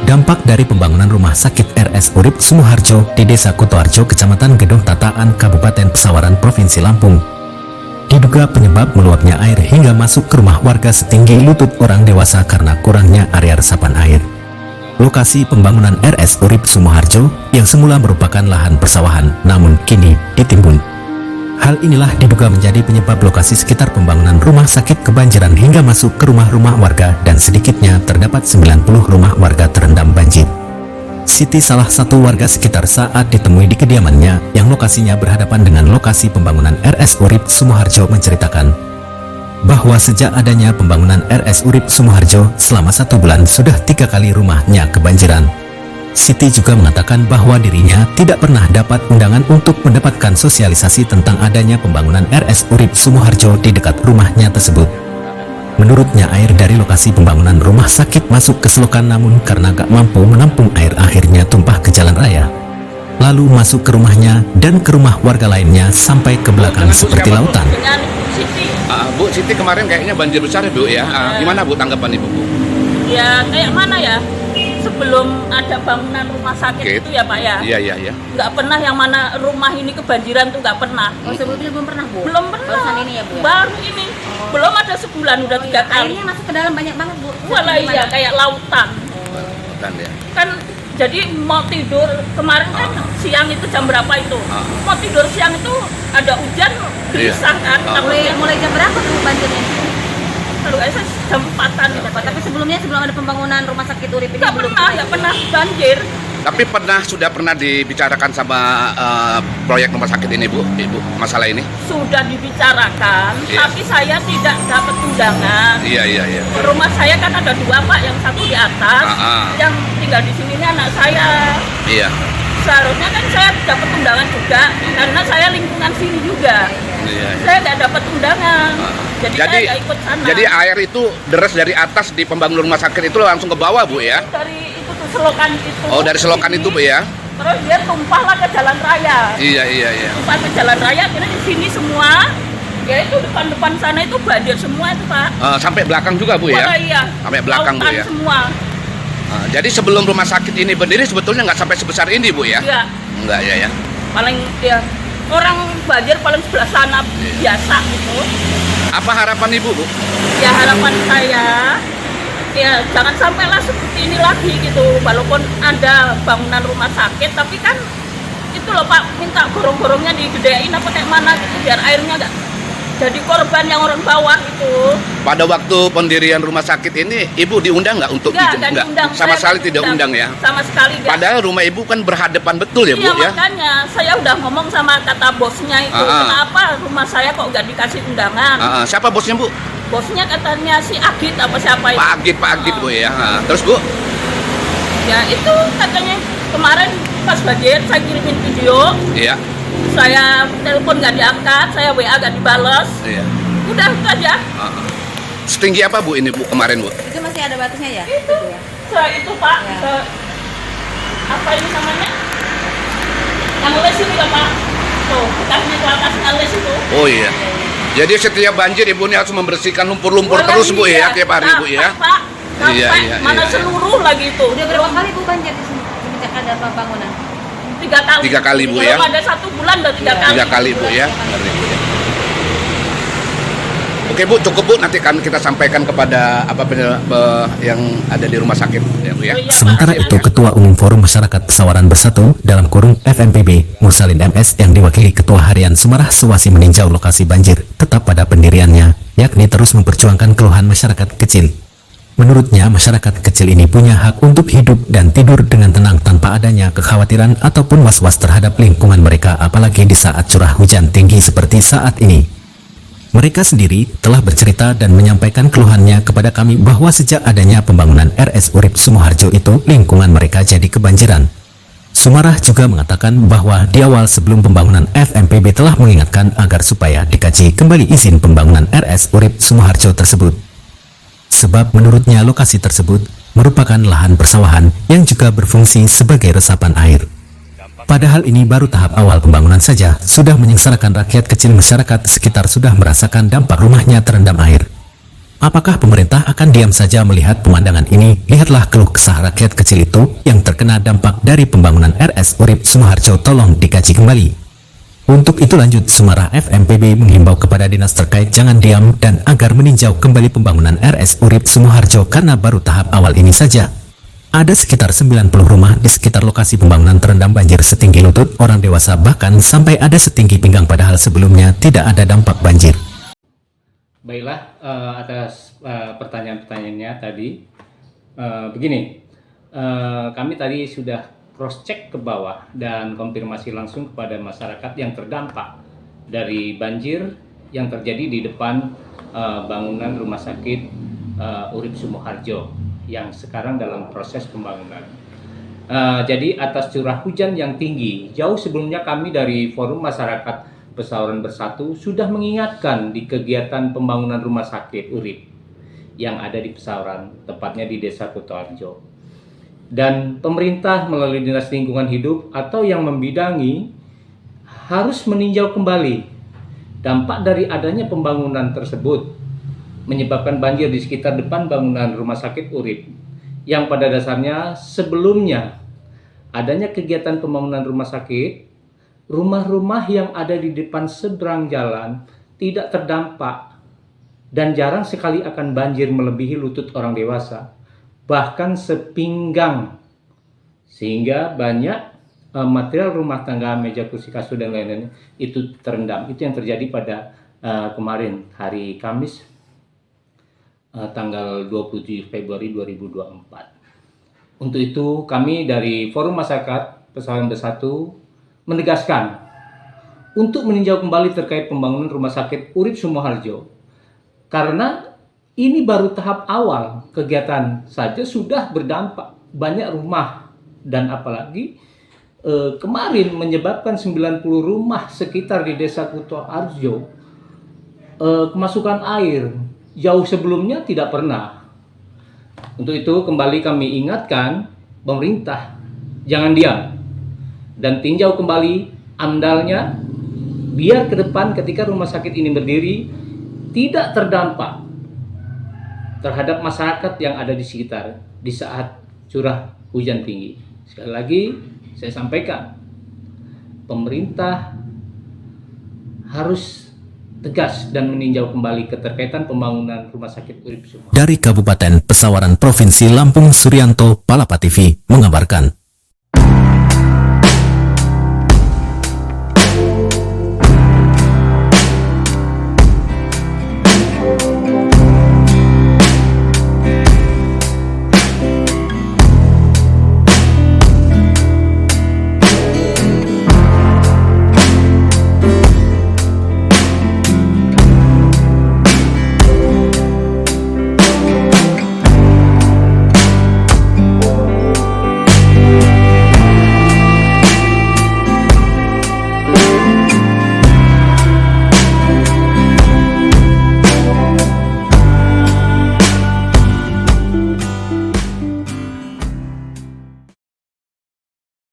dampak dari pembangunan rumah sakit RS Urip Sumoharjo di Desa Kutoarjo, Kecamatan Gedong Tataan, Kabupaten Pesawaran, Provinsi Lampung. Diduga penyebab meluapnya air hingga masuk ke rumah warga setinggi lutut orang dewasa karena kurangnya area resapan air. Lokasi pembangunan RS Urip Sumoharjo yang semula merupakan lahan persawahan namun kini ditimbun. Hal inilah diduga menjadi penyebab lokasi sekitar pembangunan rumah sakit kebanjiran hingga masuk ke rumah-rumah warga dan sedikitnya terdapat 90 rumah warga terendam banjir. Siti, salah satu warga sekitar saat ditemui di kediamannya yang lokasinya berhadapan dengan lokasi pembangunan RS Urip Sumoharjo, menceritakan bahwa sejak adanya pembangunan RS Urip Sumoharjo selama 1 bulan sudah 3 kali rumahnya kebanjiran. Siti juga mengatakan bahwa dirinya tidak pernah dapat undangan untuk mendapatkan sosialisasi tentang adanya pembangunan RS Urip Sumoharjo di dekat rumahnya tersebut. Menurutnya air dari lokasi pembangunan rumah sakit masuk ke selokan, namun karena gak mampu menampung air akhirnya tumpah ke jalan raya, lalu masuk ke rumahnya dan ke rumah warga lainnya sampai ke belakang seperti lautan. Bu, Siti kemarin kayaknya banjir besar ya Bu ya. Gimana Bu tanggapan Ibu? Ya kayak mana ya? Sebelum ada bangunan rumah sakit itu ya Pak ya. Iya. Nggak pernah yang mana rumah ini kebanjiran tuh nggak pernah. Oh, sebelumnya belum pernah Bu? Belum pernah. Barusan ini ya Bu ya? Baru ini. Belum ada sebulan udah 3 kali. Airnya masuk ke dalam banyak banget Bu. Walah iya kayak lautan. Dan ya. Kan jadi mau tidur kemarin kan siang itu jam berapa itu? Mau tidur siang itu ada hujan gelisah kan. Mulai jam berapa tuh banjirnya? Kalau saya jam 4-an gitu. Tapi sebelum ada pembangunan rumah sakit Urip ini belum pernah banjir. Tapi sudah pernah dibicarakan sama proyek rumah sakit ini Bu, Ibu, masalah ini? Sudah dibicarakan, tapi saya tidak dapat undangan. Iya. Rumah saya kan ada 2 Pak, yang satu di atas, yang tinggal di sini anak saya. Iya. Seharusnya kan saya dapat undangan juga, karena saya lingkungan sini juga. Iya. Saya nggak dapat undangan, jadi saya nggak ikut sana. Jadi air itu deras dari atas di pembangunan rumah sakit itu langsung ke bawah Bu ya? Dari itu tuh selokan itu. Oh, dari selokan itu Bu ya? Terus dia tumpahlah ke jalan raya. Iya. Tumpah ke jalan raya, akhirnya di sini semua. Ya itu depan sana itu banjir semua itu Pak. Sampai belakang juga Bu ya? Iya. Sampai belakang Bu ya? Semua. Jadi sebelum rumah sakit ini berdiri sebetulnya nggak sampai sebesar ini Bu ya? Enggak ya. Paling ya orang banjir paling sebelah sana biasa gitu. Apa harapan Ibu Bu? Ya harapan saya ya jangan sampailah seperti ini lagi gitu. Walaupun ada bangunan rumah sakit, tapi kan itu loh Pak, minta gorong-gorongnya digedein apa kayak mana gitu biar airnya nggak jadi korban yang orang bawah itu. Pada waktu pendirian rumah sakit ini, Ibu diundang nggak untuk diundang. Sama sekali tidak undang ya? Sama sekali nggak. Padahal rumah Ibu kan berhadapan betul ya Bu ya? Makanya saya udah ngomong sama kata bosnya itu, kenapa rumah saya kok nggak dikasih undangan? Siapa bosnya Bu? Bosnya katanya si Agit apa siapa itu? Pak Agit Bu ya. Terus Bu? Ya itu katanya kemarin pas banjir saya kirimin video. Iya. Saya telepon nggak diangkat, saya WA nggak dibales. Iya. Udah itu aja. Setinggi apa Bu ini Bu kemarin Bu? Itu masih ada batasnya ya? Itu itu Pak. Apa ini namanya? Yang les itu ya Pak. Tuh, bekasnya ke atas les itu. Oh iya. Jadi setiap banjir Ibu ini harus membersihkan lumpur-lumpur terus Bu ya tiap hari Bu ya? Pak, iya. Mana seluruh lagi itu. Udah berapa kali Bu banjir di sini semenjak ada pembangunan? 3 kali. 3 kali Bu ya? Belum ada 1 bulan udah 3 kali. 3 kali Bu ya? Ngeri Bu ya. Oke Bu, cukup Bu, nanti kan kita sampaikan kepada yang ada di rumah sakit ya Bu ya. Sementara itu, Ketua Umum Forum Masyarakat Pesawaran Bersatu dalam kurung FMPB, Musalin MS, yang diwakili Ketua Harian Sumarah Suwasi meninjau lokasi banjir tetap pada pendiriannya, yakni terus memperjuangkan keluhan masyarakat kecil. Menurutnya, masyarakat kecil ini punya hak untuk hidup dan tidur dengan tenang tanpa adanya kekhawatiran ataupun was-was terhadap lingkungan mereka, apalagi di saat curah hujan tinggi seperti saat ini. Mereka sendiri telah bercerita dan menyampaikan keluhannya kepada kami bahwa sejak adanya pembangunan RS Urip Sumoharjo itu, lingkungan mereka jadi kebanjiran. Sumarah juga mengatakan bahwa di awal sebelum pembangunan FMPB telah mengingatkan agar supaya dikaji kembali izin pembangunan RS Urip Sumoharjo tersebut. Sebab menurutnya lokasi tersebut merupakan lahan persawahan yang juga berfungsi sebagai resapan air. Padahal ini baru tahap awal pembangunan saja, sudah menyengsarakan rakyat kecil, masyarakat sekitar sudah merasakan dampak rumahnya terendam air. Apakah pemerintah akan diam saja melihat pemandangan ini? Lihatlah keluh kesah rakyat kecil itu yang terkena dampak dari pembangunan RS Urip Sumoharjo, tolong dikaji kembali. Untuk itu lanjut, Semarang FMPB menghimbau kepada dinas terkait jangan diam dan agar meninjau kembali pembangunan RS Urip Sumoharjo karena baru tahap awal ini saja. Ada sekitar 90 rumah di sekitar lokasi pembangunan terendam banjir setinggi lutut orang dewasa, bahkan sampai ada setinggi pinggang padahal sebelumnya tidak ada dampak banjir. Baiklah, atas pertanyaan-pertanyaannya tadi, begini, kami tadi sudah cross-check ke bawah dan konfirmasi langsung kepada masyarakat yang terdampak dari banjir yang terjadi di depan bangunan rumah sakit Urip Sumoharjo yang sekarang dalam proses pembangunan. Jadi atas curah hujan yang tinggi, jauh sebelumnya kami dari Forum Masyarakat Pesawaran Bersatu sudah mengingatkan di kegiatan pembangunan rumah sakit Urip yang ada di Pesawaran, tepatnya di Desa Kutoarjo. Dan pemerintah melalui Dinas Lingkungan Hidup atau yang membidangi harus meninjau kembali dampak dari adanya pembangunan tersebut menyebabkan banjir di sekitar depan bangunan rumah sakit Urip yang pada dasarnya sebelumnya adanya kegiatan pembangunan rumah sakit, rumah-rumah yang ada di depan seberang jalan tidak terdampak dan jarang sekali akan banjir melebihi lutut orang dewasa, bahkan sepinggang, sehingga banyak material rumah tangga, meja, kursi, kasur, dan lain-lain itu terendam. Itu yang terjadi pada kemarin hari Kamis tanggal 27 Februari 2024. Untuk itu kami dari Forum Masyarakat Pesawaran Bersatu menegaskan untuk meninjau kembali terkait pembangunan rumah sakit Urip Sumoharjo karena ini baru tahap awal kegiatan saja sudah berdampak banyak rumah dan apalagi kemarin menyebabkan 90 rumah sekitar di Desa Kutoarjo kemasukan air jauh sebelumnya tidak pernah. Untuk itu kembali kami ingatkan pemerintah jangan diam dan tinjau kembali amdalnya biar ke depan ketika rumah sakit ini berdiri tidak terdampak terhadap masyarakat yang ada di sekitar di saat curah hujan tinggi. Sekali lagi saya sampaikan, pemerintah harus tegas dan meninjau kembali keterkaitan pembangunan rumah sakit Urip Sumoharjo. Dari Kabupaten Pesawaran Provinsi Lampung, Suryanto, Palapa TV mengabarkan.